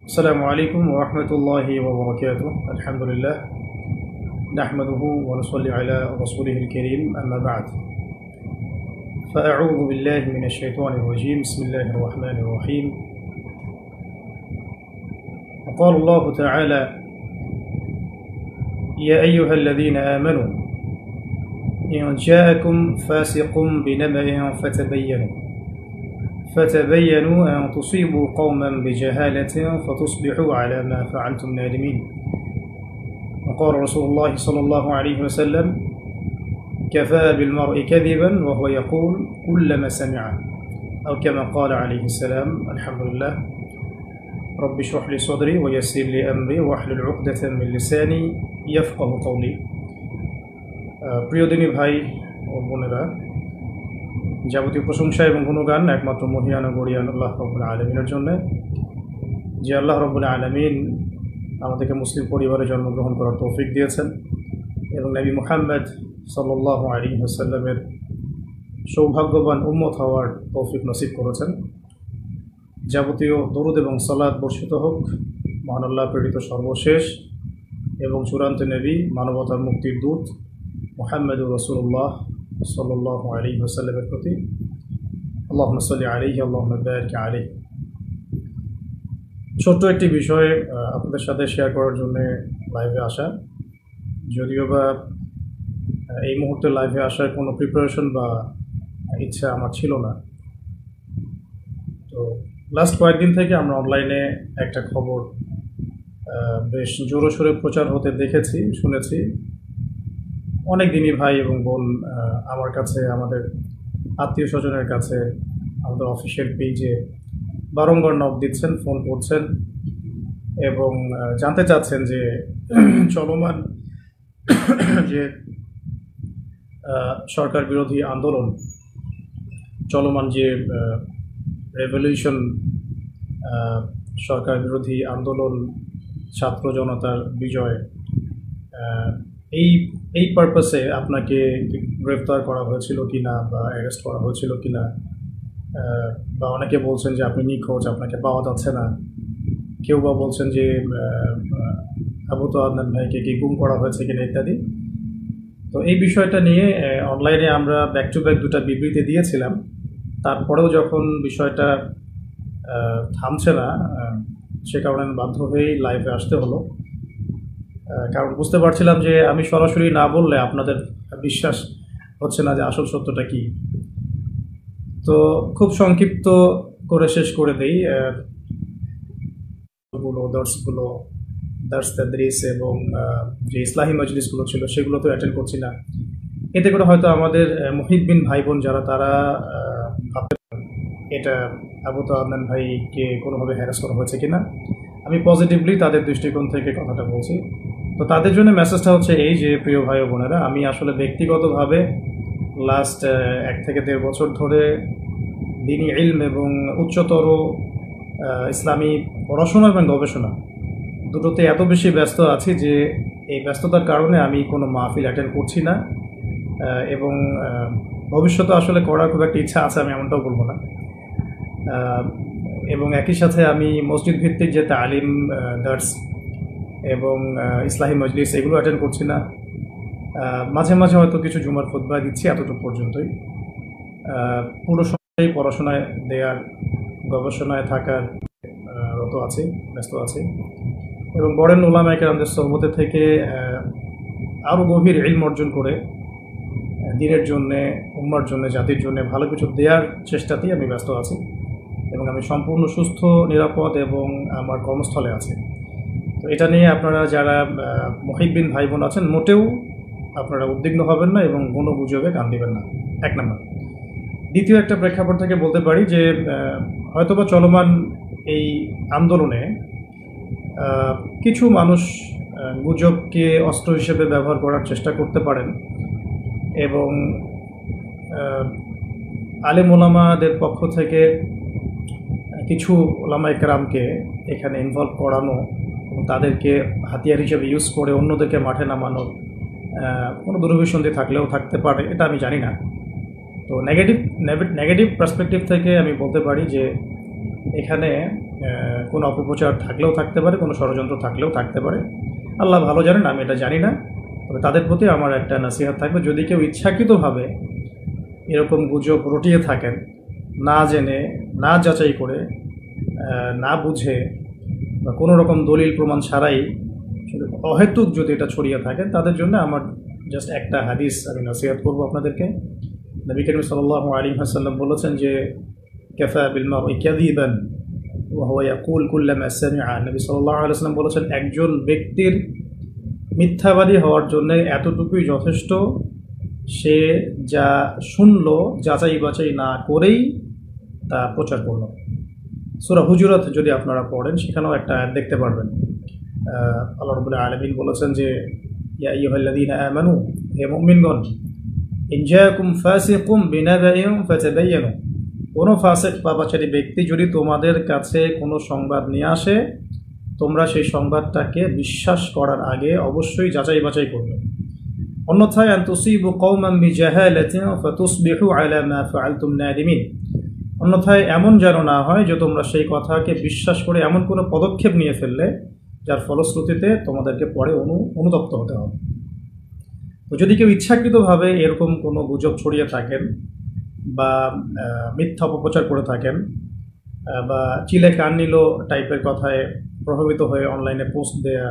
السلام عليكم ورحمة الله وبركاته. الحمد لله نحمده ونصلي على رسوله الكريم، أما بعد، فأعوذ بالله من الشيطان الرجيم. بسم الله الرحمن الرحيم. وقال الله تعالى: يا أيها الذين آمنوا إن جاءكم فاسق بنبأ فتبينوا أن تصيبوا قوما بجهالة فتصبحوا على ما فعلتم نادمين. وقال رسول الله صلى الله عليه وسلم: كفى بالمرء كذبا وهو يقول كلما سمع، أو كما قال عليه السلام. الحمد لله. رب اشرح لي صدري ويسر لي أمري واحلل عقدة من لساني يفقه قولي. প্রিয় দিনী ভাই ও বোনেরা, যাবতীয় প্রশংসা এবং গুণগান একমাত্র মহিয়ান ও গরিয়ান আল্লাহ রব্বুল আলামিনের জন্য, যে আল্লাহ রব্বুল আলামিন আমাদেরকে মুসলিম পরিবারে জন্মগ্রহণ করার তৌফিক দিয়েছেন এবং নবী মুহাম্মদ সাল্লাল্লাহু আলাইহি ওয়াসাল্লামের সৌভাগ্যবান উম্মত হওয়ার তৌফিক নসিব করেছেন। যাবতীয় দরুদ এবং সালাত বর্ষিত হোক মহান আল্লাহ প্রেরিত সর্বশেষ এবং চূড়ান্ত নবী, মানবতার মুক্তির দূত মুহাম্মদুর রাসূলুল্লাহ সাল্লাল্লাহু আলাইহি ওয়াসাল্লামের প্রতি। আল্লাহুম্মা সাল্লি আলাইহি আল্লাহুম্মা বারিক আলাইহি। ছোট্ট একটি বিষয় আপনাদের সাথে শেয়ার করার জন্য লাইভে আসা, যদিও বা এই মুহূর্তে লাইভে আসার কোনো প্রিপারেশন বা ইচ্ছা আমার ছিল না। তো লাস্ট কয়েকদিন থেকে আমরা অনলাইনে একটা খবর বেশ জোরসোরে প্রচার হতে দেখেছি, শুনেছি। অনেক দিনই ভাই এবং বোন আমার কাছে, আমাদের আত্মীয় স্বজনের কাছে, আমাদের অফিসিয়াল পেজে বারংবার নক দিচ্ছেন, ফোন করছেন এবং জানতে চাচ্ছেন যে চলমান যে সরকার বিরোধী আন্দোলন, চলমান যে রেভলিউশন, সরকার বিরোধী আন্দোলন, ছাত্র জনতার বিজয়, এই পারপাসে আপনাকে গ্রেফতার করা হয়েছিল কি না, বা অ্যারেস্ট করা হয়েছিল কি না, বা অনেকে বলছেন যে আপনি নিখোঁজ, আপনাকে পাওয়া যাচ্ছে না। কেউ বা বলছেন যে আবু তো আদনান ভাইকে কি গুম করা হয়েছে কিনা ইত্যাদি। তো এই বিষয়টা নিয়ে অনলাইনে আমরা ব্যাক টু ব্যাক দুটা বিবৃতি দিয়েছিলাম। তারপরেও যখন বিষয়টা থামছে না, সে কারণে বাধ্য হয়েই লাইভে আসতে হলো। কারণ বুঝতে পারছিলাম যে আমি সরাসরি না বললে আপনাদের বিশ্বাস হচ্ছে না যে আসল সত্যটা কি। তো খুব সংক্ষিপ্ত করে শেষ করে দেই। দার্স তাদরিস এবং যে ইসলাহি মজলিসগুলো ছিল সেগুলো তো অ্যাটেন্ড করছি না। এতে করে হয়তো আমাদের মুহিব্বিন ভাই বোন যারা, তারা ভাবতে এটা আবু তো আদনান ভাইকে কোনোভাবে হ্যারাস করা হয়েছে কিনা। আমি পজিটিভলি তাদের দৃষ্টিকোণ থেকে কথাটা বলছি। তো তাদের জন্য মেসেজটা হচ্ছে এই যে, প্রিয় ভাই ও বোনেরা, আমি আসলে ব্যক্তিগতভাবে লাস্ট 1 থেকে 1.5 বছর ধরে দ্বীনি ইলম এবং উচ্চতর ইসলামী পড়াশোনা এবং গবেষণা দুটোতে এত বেশি ব্যস্ত আছি যে এই ব্যস্ততার কারণে আমি কোনো মাহফিল অ্যাটেন্ড করছি না, এবং ভবিষ্যতে আসলে করার খুব একটা ইচ্ছা আছে, আমি এমনটাও বলবো না। এবং একই সাথে আমি মসজিদ ভিত্তিক যে তালিম, দার্স এবং ইসলাহি মজলিস, এগুলো অ্যাটেন্ড করছি না। মাঝে মাঝে হয়তো কিছু জুমার খুতবা দিচ্ছি, এতটুকু পর্যন্তই। পুরো সময় পড়াশোনায় দেওয়ার, গবেষণায় থাকার রত আছে, ব্যস্ত আছে। এবং বড়েন উলামায়ে কেরামদের সোহবতে থেকে আরও গভীর ইলম অর্জন করে দ্বীনের জন্যে, উম্মার জন্যে, জাতির জন্যে ভালো কিছু দেওয়ার চেষ্টাতেই আমি ব্যস্ত আছি এবং আমি সম্পূর্ণ সুস্থ, নিরাপদ এবং আমার কর্মস্থলে আছি। তো এটা নিয়ে আপনারা যারা মুহিব্বিন ভাই বোন আছেন, মোটেও আপনারা উদ্বিগ্ন হবেন না এবং কোনো গুজবে কান দিবেন না, 1 নম্বর। দ্বিতীয় একটা প্রেক্ষাপট থেকে বলতে পারি যে হয়তোবা চলমান এই আন্দোলনে কিছু মানুষ গুজবকে অস্ত্র হিসেবে ব্যবহার করার চেষ্টা করতে পারেন এবং আলেম ওলামাদের পক্ষ থেকে কিছু ওলামায়ে কেরামকে এখানে ইনভলভ করানো এবং তাদেরকে হাতিয়ার হিসেবে ইউজ করে অন্যদেরকে মাঠে নামানোর কোনো দুরভিসন্ধি থাকলেও থাকতে পারে, এটা আমি জানি না। তো নেগেটিভ পার্সপেক্টিভ থেকে আমি বলতে পারি যে এখানে কোনো অপপ্রচার থাকলেও থাকতে পারে, কোনো ষড়যন্ত্র থাকলেও থাকতে পারে। আল্লাহ ভালো জানেন, আমি এটা জানি না। তবে তাদের প্রতি আমার একটা নসিহত থাকবে, যদি কেউ ইচ্ছাকৃতভাবে এরকম গুজব রটিয়ে থাকেন, না জেনে, না যাচাই করে, না বুঝে বা কোনো রকম দলিল প্রমাণ ছাড়াই শুধু অহেতুক যদি এটা ছড়িয়ে থাকেন, তাদের জন্য আমার জাস্ট একটা হাদিস আমি নসিহত করবো আপনাদেরকে। নবী করিম সাল্লাল্লাহু আলাইহি ওয়াসাল্লাম বলেছেন যে কাফা বিল মারই কাযিবান ওয়া হুয়া ইয়াকুল কুল্লামা সামিআ। নবী সাল্লাল্লাহু আলাইহি ওয়াসাল্লাম বলেছেন, একজন ব্যক্তির মিথ্যাবাদী হওয়ার জন্য এতটুকুই যথেষ্ট, সে যা শুনল যাচাই বাছাই না করেই তা প্রচার করল। সূরা হুজুরাত যদি আপনারা পড়েন, সেখানেও একটা আয়াত দেখতে পারবেন। আল্লাহ রাব্বুল আলামিন বলেছেন যে ইয়া আইয়ুহাল্লাযীনা আমানু, হে মুমিনগণ, ইন জাআকুম ফাসিকুম বিনাবাইন ফাতাবায়ানু, কোনো ফাসিক পাপাচারী ব্যক্তি যদি তোমাদের কাছে কোনো সংবাদ নিয়ে আসে, তোমরা সেই সংবাদটাকে বিশ্বাস করার আগে অবশ্যই যাচাই বাছাই করবে। অন্যথায় আন তুসিবু কওমান বিজাহালাতিন ফাতুসবিহু আলা মা ফাআলতুম নাদিমিন, অন্যথায় এমন যেন না হয় যে তোমরা সেই কথাকে বিশ্বাস করে এমন কোনো পদক্ষেপ নিয়ে ফেললে যার ফলশ্রুতিতে তোমাদেরকে পরে অনুতপ্ত হতে হবে। তো যদি কেউ ইচ্ছাকৃতভাবে এরকম কোনো গুজব ছড়িয়ে থাকেন বা মিথ্যা অপপ্রচার করে থাকেন বা চিলে কান নিল টাইপের কথায় প্রভাবিত হয়ে অনলাইনে পোস্ট দেয়া,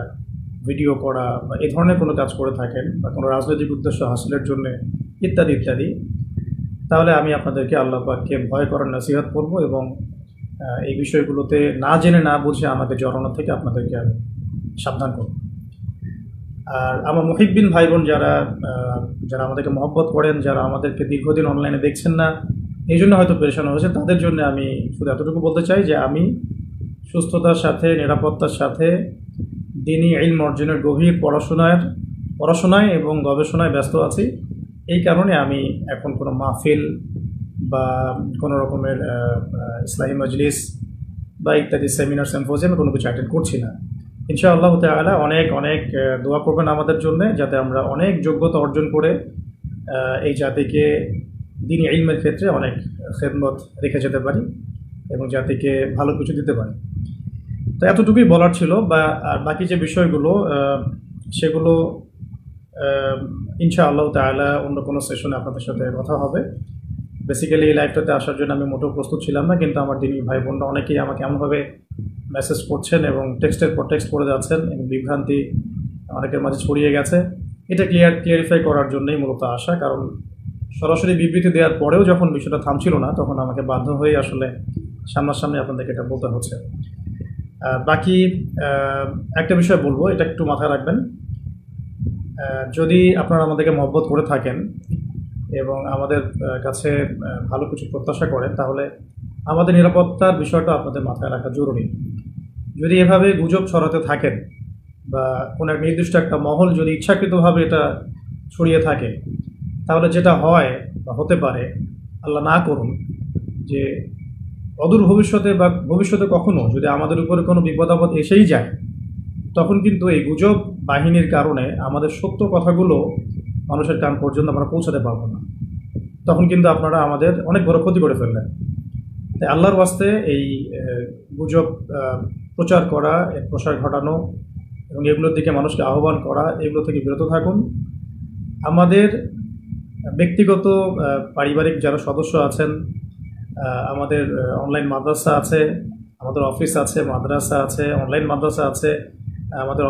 ভিডিও করা বা এ ধরনের কোনো কাজ করে থাকেন বা কোনো রাজনৈতিক উদ্দেশ্য হাসিলের জন্য ইত্যাদি ইত্যাদি, তাহলে আমি আপনাদেরকে আল্লাহ পাককে ভয় করার নসিহত করব এবং এই বিষয়গুলোতে না জেনে না বুঝে আমাকে জড়ানো থেকে আপনাদেরকে আমি সাবধান করব। আর আমার মুহিব্বিন ভাই বোন যারা যারা আমাদেরকে মহব্বত করেন, যারা আমাদেরকে দীর্ঘদিন অনলাইনে দেখছেন না, এই জন্য হয়তো পেরেশান হয়েছে, তাদের জন্য আমি শুধু এতটুকু বলতে চাই যে আমি সুস্থতার সাথে, নিরাপত্তার সাথে দ্বীনি ইলম অর্জনের গভীর পড়াশোনায় এবং গবেষণায় ব্যস্ত আছি। এই কারণে আমি এখন কোনো মাহফিল বা কোনো রকমের ইসলামী মজলিস বা ইত্যাদি সেমিনার সিম্পোজিয়ামে কোনো কিছু অ্যাটেন্ড করছি না। ইনশাআল্লাহ তাআলা অনেক অনেক দোয়া করবেন আমাদের জন্য, যাতে আমরা অনেক যোগ্যতা অর্জন করে এই জাতিকে দ্বীনি ইলমের ক্ষেত্রে অনেক খেদমত রেখে যেতে পারি এবং জাতিকে ভালো কিছু দিতে পারি। তো এতটুকুই বলার ছিল। আর বাকি যে বিষয়গুলো সেগুলো ইনশাআল্লাহ তাআলা অন্য কোনো সেশনে আপনাদের সাথে কথা হবে। বেসিক্যালি এই লাইভটাতে আসার জন্য আমি মোটেও প্রস্তুত ছিলাম না, কিন্তু আমার দিনী ভাই বোনরা অনেকেই আমাকে এমনভাবে মেসেজ করছেন এবং টেক্সটের পর টেক্সট করে যাচ্ছেন এবং বিভ্রান্তি অনেকের মাঝে ছড়িয়ে গেছে। এটা ক্লিয়ারিফাই করার জন্যই মূলত আসা, কারণ সরাসরি বিবৃতি দেওয়ার পরেও যখন বিষয়টা থামছিল না, তখন আমাকে বাধ্য হয়ে আসলে সামনাসামনি আপনাদেরকে এটা বলতে হচ্ছে। বাকি একটা বিষয় বলবো, এটা একটু মাথায় রাখবেন। যদি আপনারা আমাদেরকে মহব্বত করে থাকেন এবং আমাদের কাছে ভালো কিছু প্রত্যাশা করেন, তাহলে আমাদের নিরাপত্তার বিষয়টা আপনাদের মাথায় রাখা জরুরি। যদি এভাবে গুজব ছড়াতে থাকেন বা কোনো এক নির্দিষ্ট একটা মহল যদি ইচ্ছাকৃতভাবে এটা ছড়িয়ে থাকে, তাহলে যেটা হয় বা হতে পারে, আল্লাহ না করুন, যে অদূর ভবিষ্যতে বা ভবিষ্যতে কখনো যদি আমাদের উপরে কোনো বিপদ আপদ এসেই যায়, তখন কিন্তু এই গুজব বাহিনীর কারণে আমাদের সত্য কথাগুলো মানুষের কান পর্যন্ত আমরা পৌঁছাতে পারবো না। তখন কিন্তু আপনারা আমাদের অনেক বড় ক্ষতি করে ফেললেন। তাই আল্লাহর ওয়াস্তে এই গুজব প্রচার করা, এর প্রসার ঘটানো এবং এগুলোর দিকে মানুষকে আহ্বান করা, এগুলো থেকে বিরত থাকুন। আমাদের ব্যক্তিগত পারিবারিক যারা সদস্য আছেন, আমাদের অনলাইন মাদ্রাসা আছে, আমাদের অফিস আছে, মাদ্রাসা আছে, অনলাইন মাদ্রাসা আছে, আমাদের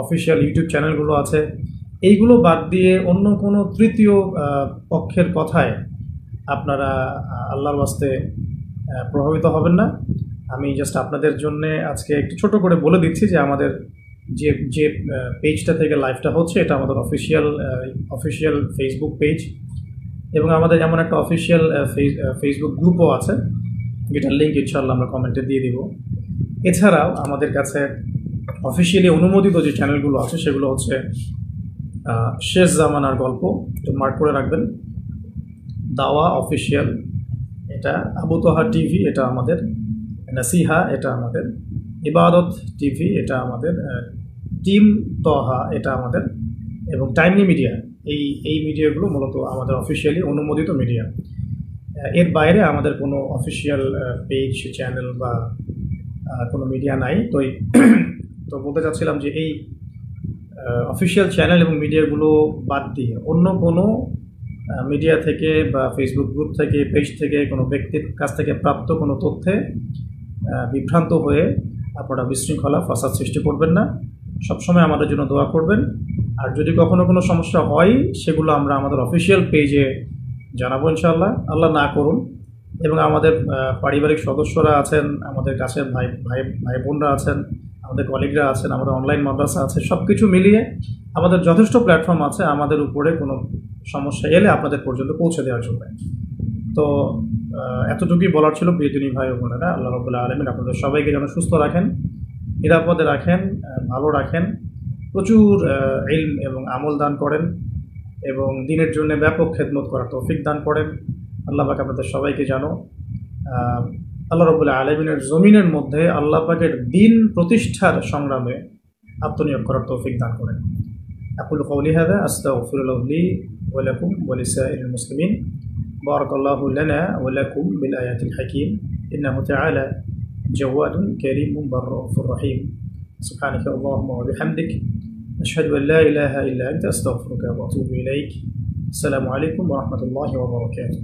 অফিসিয়াল ইউটিউব চ্যানেলগুলো আছে, এইগুলো বাদ দিয়ে অন্য কোনো তৃতীয় পক্ষের কথায় আপনারা আল্লাহর ওয়াস্তে প্রভাবিত হবেন না। আমি জাস্ট আপনাদের জন্য আজকে একটু ছোট করে বলে দিচ্ছি যে আমাদের যে পেজটা থেকে লাইভটা হচ্ছে, এটা আমাদের অফিসিয়াল ফেসবুক পেজ এবং আমাদের এমন একটা অফিসিয়াল ফেসবুক গ্রুপও আছে, যেটার লিঙ্ক ইনশাআল্লাহ আমরা কমেন্টে দিয়ে দিব। এছাড়াও আমাদের কাছে অফিসিয়ালি অনুমোদিত যে চ্যানেলগুলো আছে, সেগুলো হচ্ছে শেষ জামানার গল্প, একটু মার্ক করে রাখবেন, দাওয়া অফিসিয়াল, এটা আবু তোহা টিভি, এটা আমাদের নাসিহা, এটা আমাদের ইবাদত টিভি, এটা আমাদের টিম তোহা, এটা আমাদের, এবং টাইমলি মিডিয়া। এই মিডিয়াগুলো মূলত আমাদের অফিসিয়ালি অনুমোদিত মিডিয়া। এর বাইরে আমাদের কোনো অফিসিয়াল পেজ, চ্যানেল বা কোনো মিডিয়া নাই। তো বলতে চাচ্ছিলাম যে এই অফিসিয়াল চ্যানেল এবং মিডিয়াগুলো বাদ দিয়ে অন্য কোনো মিডিয়া থেকে বা ফেসবুক গ্রুপ থেকে, পেজ থেকে, কোনো ব্যক্তির কাছ থেকে প্রাপ্ত কোনো তথ্যে বিভ্রান্ত হয়ে আপনারা বিশৃঙ্খলা ফাসাদ সৃষ্টি করবেন না। সবসময় আমাদের জন্য দোয়া করবেন। আর যদি কখনো কোনো সমস্যা হয় সেগুলো আমরা আমাদের অফিসিয়াল পেজে জানাবো ইনশাআল্লাহ, আল্লাহ না করুন। এবং আমাদের পারিবারিক সদস্যরা আছেন, আমাদের কাছের ভাই বোনরা আছেন, আমাদের কলিগরা আছেন, আমাদের অনলাইন মাদ্রাসা আছে, সব কিছু মিলিয়ে আমাদের যথেষ্ট প্ল্যাটফর্ম আছে আমাদের উপরে কোনো সমস্যা এলে আপনাদের পর্যন্ত পৌঁছে দেওয়ার জন্য। তো এতটুকুই বলার ছিল প্রিয় দিনী ভাই ও বোনেরা। আল্লাহ রাব্বুল আলামিন আপনাদের সবাইকে যেন সুস্থ রাখেন, নিরাপদে রাখেন, ভালো রাখেন, প্রচুর ইলম এবং আমল দান করেন এবং দিনের জন্য ব্যাপক খেদমত করার তৌফিক দান করেন। আল্লাহ পাক আপনাদের সবাইকে যেন আল্লাহ রাব্বুল আলামিনের জমিনের মধ্যে আল্লাহ পাকের দিন প্রতিষ্ঠার সংগ্রামে আত্মনিয়োগ করার তৌফিক দান করেন। আকুলু কওলি হাযা আস্তাগফিরুল্লাহ লি ওয়া লাকুম ওয়া লিসাইরিল মুসলিমিন। বারাকাল্লাহু লানা ওয়া লাকুম বিল আয়াতিল হাকীম। ইন্নাহু তাআলা জাওয়াদুন কারীমুন বাররাউফুর রহিম। সুবহানাকা আল্লাহুম্মা ওয়া বিহামদিক আশহাদু আন লা ইলাহা ইল্লা আনতা আস্তাগফিরুকা ওয়া আতুবু ইলাইক। আসসালামু আলাইকুম ওয়া রাহমাতুল্লাহি ওয়া বারাকাতুহু।